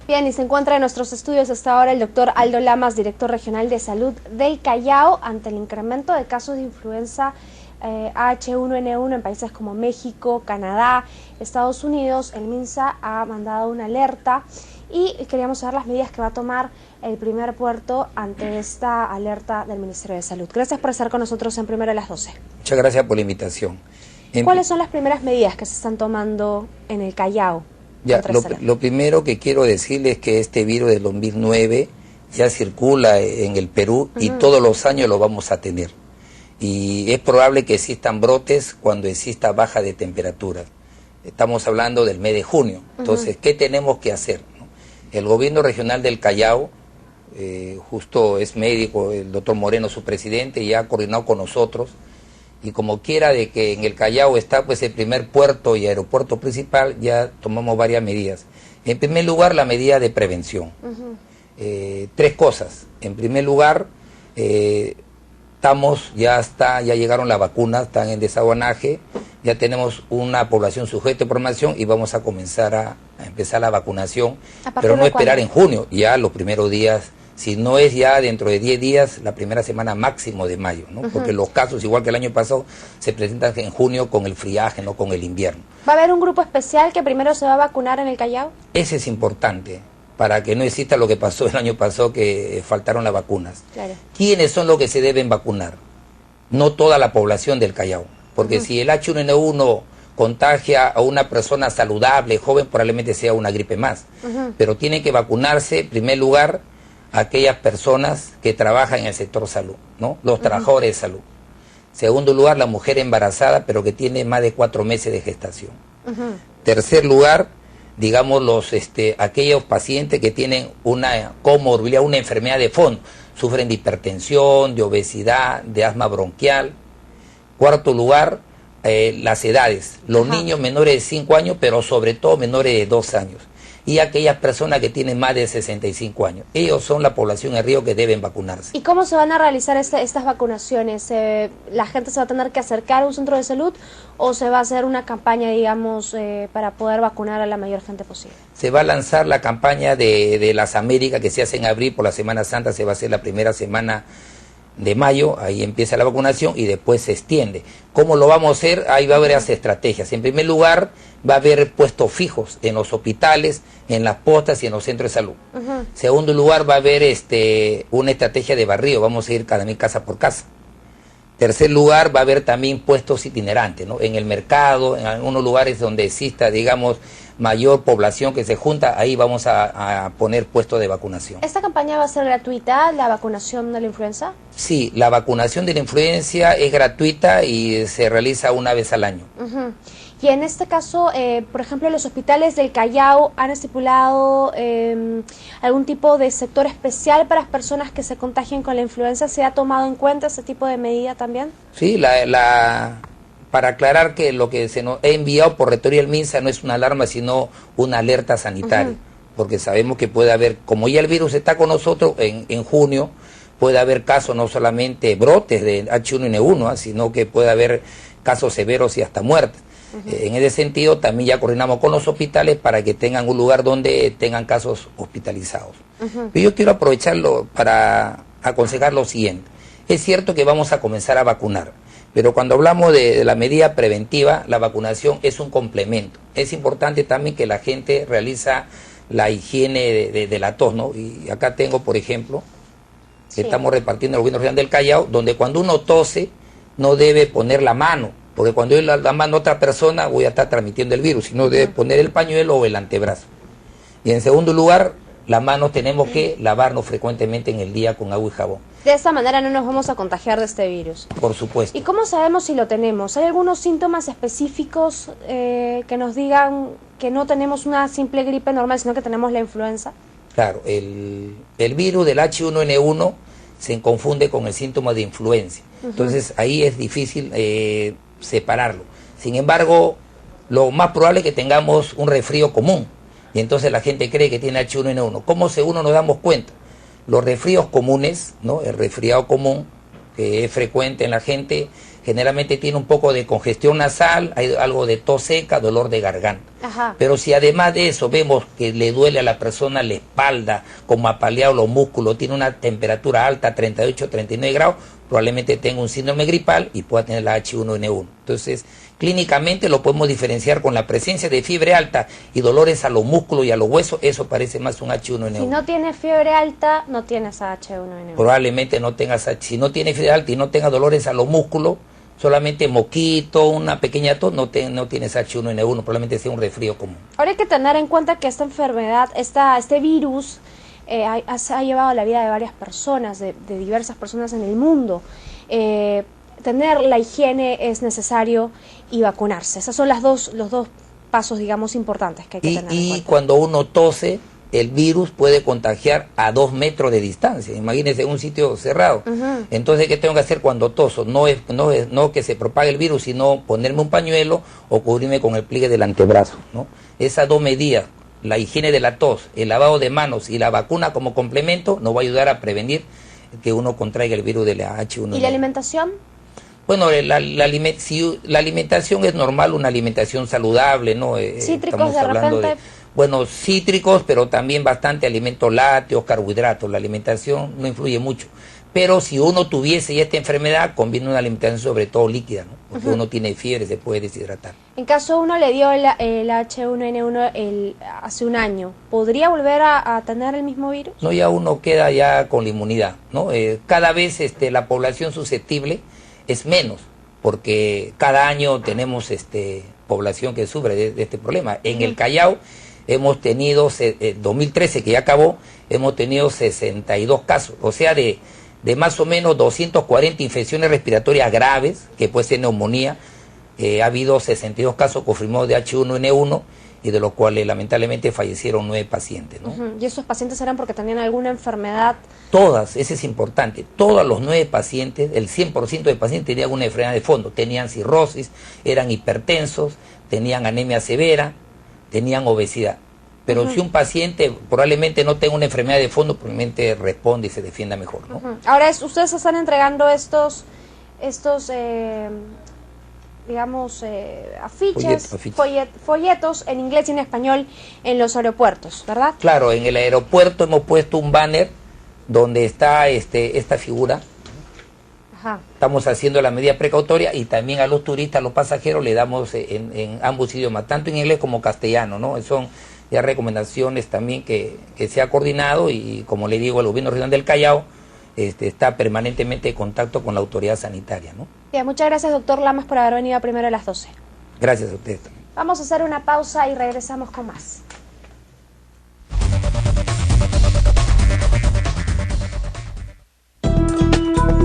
Bien, y se encuentra en nuestros estudios hasta ahora el doctor Aldo Lamas, director regional de salud del Callao, ante el incremento de casos de influenza H1N1 en países como México, Canadá, Estados Unidos. El MINSA ha mandado una alerta y queríamos saber las medidas que va a tomar el primer puerto ante esta alerta del Ministerio de Salud. Gracias por estar con nosotros en Primero a las 12. Muchas gracias por la invitación. ¿Cuáles son las primeras medidas que se están tomando en el Callao? Ya, lo primero que quiero decirles es que este virus del 2009 ya circula en el Perú y todos los años lo vamos a tener. Y es probable que existan brotes cuando exista baja de temperatura. Estamos hablando del mes de junio. Entonces, ¿qué tenemos que hacer? El gobierno regional del Callao, justo es médico, el doctor Moreno, su presidente, ya ha coordinado con nosotros. Y como quiera de que en el Callao está pues el primer puerto y aeropuerto principal, ya tomamos varias medidas. En primer lugar, la medida de prevención. Tres cosas. En primer lugar, ya llegaron las vacunas, están en desaguanaje, ya tenemos una población sujeta a programación y vamos a comenzar a empezar la vacunación, pero no esperar en junio, ya los primeros días. Si no es ya dentro de 10 días, la primera semana máximo de mayo, ¿no? Porque los casos, igual que el año pasado, se presentan en junio con el friaje, no con el invierno. ¿Va a haber un grupo especial que primero se va a vacunar en el Callao? Ese es importante, para que no exista lo que pasó el año pasado, que faltaron las vacunas. Claro. ¿Quiénes son los que se deben vacunar? No toda la población del Callao, porque si el H1N1 contagia a una persona saludable, joven, probablemente sea una gripe más. Pero tiene que vacunarse, en primer lugar, aquellas personas que trabajan en el sector salud, ¿no? Los trabajadores de salud. Segundo lugar, la mujer embarazada, pero que tiene más de 4 meses de gestación. Tercer lugar, digamos, aquellos pacientes que tienen una comorbilidad, una enfermedad de fondo, sufren de hipertensión, de obesidad, de asma bronquial. Cuarto lugar, las edades, los niños menores de 5 años, pero sobre todo menores de 2 años. Y aquellas personas que tienen más de 65 años. Ellos son la población en riesgo que deben vacunarse. ¿Y cómo se van a realizar estas vacunaciones? ¿La gente se va a tener que acercar a un centro de salud o se va a hacer una campaña, digamos, para poder vacunar a la mayor gente posible? Se va a lanzar la campaña de las Américas que se hace en abril por la Semana Santa, se va a hacer la primera semana de mayo, ahí empieza la vacunación y después se extiende. ¿Cómo lo vamos a hacer? Ahí va a haber varias estrategias. En primer lugar, va a haber puestos fijos en los hospitales, en las postas y en los centros de salud. Segundo lugar, va a haber una estrategia de barrio, vamos a ir cada vez casa por casa. Tercer lugar, va a haber también puestos itinerantes, ¿no? En el mercado, en algunos lugares donde exista, digamos, mayor población que se junta, ahí vamos a poner puestos de vacunación. ¿Esta campaña va a ser gratuita, la vacunación de la influenza? Sí, la vacunación de la influenza es gratuita y se realiza una vez al año. Y en este caso, por ejemplo, los hospitales del Callao han estipulado algún tipo de sector especial para las personas que se contagien con la influenza. ¿Se ha tomado en cuenta ese tipo de medida también? Sí, para aclarar que lo que se nos ha enviado por rectoría del MINSA no es una alarma, sino una alerta sanitaria. Porque sabemos que puede haber, como ya el virus está con nosotros, en junio puede haber casos, no solamente brotes de H1N1, sino que puede haber casos severos y hasta muertes. En ese sentido, también ya coordinamos con los hospitales para que tengan un lugar donde tengan casos hospitalizados. Pero yo quiero aprovecharlo para aconsejar lo siguiente. Es cierto que vamos a comenzar a vacunar, pero cuando hablamos de la medida preventiva, la vacunación es un complemento. Es importante también que la gente realiza la higiene de la tos, ¿no? Y acá tengo, por ejemplo, que estamos repartiendo el gobierno regional del Callao, donde cuando uno tose no debe poner la mano, porque cuando yo la mano a otra persona voy a estar transmitiendo el virus, sino debe poner el pañuelo o el antebrazo. Y en segundo lugar, las manos tenemos que lavarnos frecuentemente en el día con agua y jabón. De esta manera no nos vamos a contagiar de este virus. Por supuesto. ¿Y cómo sabemos si lo tenemos? ¿Hay algunos síntomas específicos que nos digan que no tenemos una simple gripe normal, sino que tenemos la influenza? Claro, el virus del H1N1 se confunde con el síntoma de influenza. Entonces ahí es difícil separarlo. Sin embargo, lo más probable es que tengamos un resfrío común. Y entonces la gente cree que tiene H1N1. ¿Cómo uno nos damos cuenta? Los resfríos comunes, ¿no? El resfriado común, que es frecuente en la gente, generalmente tiene un poco de congestión nasal, hay algo de tos seca, dolor de garganta. Ajá. Pero si además de eso vemos que le duele a la persona la espalda, como apaleado los músculos, tiene una temperatura alta, 38, 39 grados, probablemente tenga un síndrome gripal y pueda tener la H1N1. Entonces, clínicamente lo podemos diferenciar con la presencia de fiebre alta y dolores a los músculos y a los huesos, eso parece más un H1N1. Si no tiene fiebre alta, no tienes H1N1. Probablemente no tengas, si no tiene fiebre alta y no tenga dolores a los músculos, solamente moquito, una pequeña tos, no tienes H1N1, probablemente sea un resfrío común. Ahora hay que tener en cuenta que esta enfermedad, este virus, ha llevado la vida de varias personas, de diversas personas en el mundo. Tener la higiene es necesario y vacunarse. Esos son los dos pasos, digamos, importantes que hay que tener en cuenta. Y cuando uno tose, el virus puede contagiar a 2 metros de distancia. Imagínense en un sitio cerrado. Entonces, ¿qué tengo que hacer cuando toso? No que se propague el virus, sino ponerme un pañuelo o cubrirme con el pliegue del antebrazo, ¿no? Esas 2 medidas, la higiene de la tos, el lavado de manos y la vacuna como complemento, nos va a ayudar a prevenir que uno contraiga el virus de la H1N1. ¿Y la alimentación? Bueno, si la alimentación es normal, una alimentación saludable, ¿no? Cítricos de repente. Bueno, cítricos, pero también bastante alimentos lácteos, carbohidratos. La alimentación no influye mucho. Pero si uno tuviese ya esta enfermedad, conviene una alimentación sobre todo líquida, ¿no? Porque uno tiene fiebre, se puede deshidratar. En caso uno le dio el H1N1 hace un año, ¿podría volver a tener el mismo virus? No, ya uno queda ya con la inmunidad, ¿no? Cada vez la población susceptible es menos, porque cada año tenemos población que sufre de este problema. En el Callao hemos tenido, 2013 que ya acabó, hemos tenido 62 casos, o sea, de más o menos 240 infecciones respiratorias graves, que puede ser neumonía. Ha habido 62 casos confirmados de H1N1 y de los cuales lamentablemente fallecieron 9 pacientes, ¿no? ¿Y esos pacientes eran porque tenían alguna enfermedad? Todas, ese es importante, todos los 9 pacientes, el 100% de pacientes tenían alguna enfermedad de fondo, tenían cirrosis, eran hipertensos, tenían anemia severa, tenían obesidad. Pero si un paciente probablemente no tenga una enfermedad de fondo, probablemente responde y se defienda mejor, ¿no? Ahora, ustedes están entregando estos digamos, afiches, folletos en inglés y en español en los aeropuertos, ¿verdad? Claro, en el aeropuerto hemos puesto un banner donde está esta figura. Ajá. Estamos haciendo la medida precautoria y también a los turistas, a los pasajeros, le damos en ambos idiomas, tanto en inglés como castellano, ¿no? Son ya recomendaciones también que se ha coordinado y, como le digo, el gobierno regional del Callao está permanentemente en contacto con la autoridad sanitaria, ¿no? Bien, muchas gracias, doctor Lamas, por haber venido primero a las 12. Gracias a ustedes también. Vamos a hacer una pausa y regresamos con más.